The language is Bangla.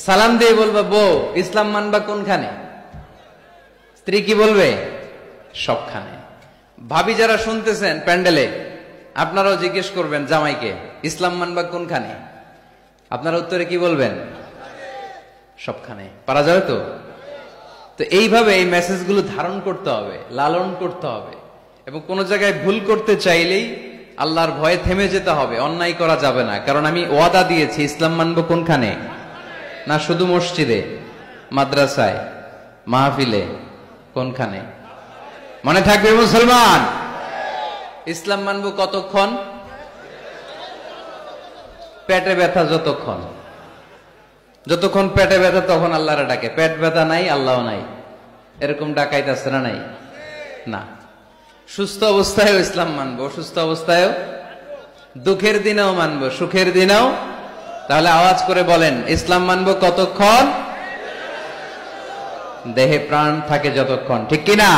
সালাম দিয়ে বলবে বউ ইসলাম মানবা কোনখানে? স্ত্রী কি বলবে? সবখানে। ভাবি যারা শুনতেছেন প্যান্ডেলে, আপনারাও জিজ্ঞেস করবেন জামাইকে ইসলাম মানবা কোনখানে? আপনারা উত্তরে কি বলবেন? সবখানে। পারা যাবে তো? তো এইভাবে এই মেসেজগুলো ধারণ করতে হবে, লালন করতে হবে, এবং কোন জায়গায় ভুল করতে চাইলেই আল্লাহর ভয়ে থেমে যেতে হবে, অন্যায় করা যাবে না। কারণ আমি ওয়াদা দিয়েছি ইসলাম মানবো কোনখানে? না শুধু মসজিদে, মাদ্রাসায়, মাহফিলে, কোনখানে? মনে থাকবে মুসলমান, ইসলাম মানবো কতক্ষণ? পেটে ব্যথা যতক্ষণ। যতক্ষণ পেটে ব্যথা তখন আল্লাহরে ডাকে। পেট ব্যথা নাই, আল্লাহ নাই, এরকম ডাকাইতেছে না? নাই না। সুস্থ অবস্থায়ও ইসলাম মানবো, অসুস্থ অবস্থায়ও, দুঃখের দিনেও মানবো, সুখের দিনেও। তাহলে আওয়াজ করে বলেন ইসলাম মানবো কতক্ষণ? দেহে প্রাণ থাকে যতক্ষণ। ঠিক কিনা?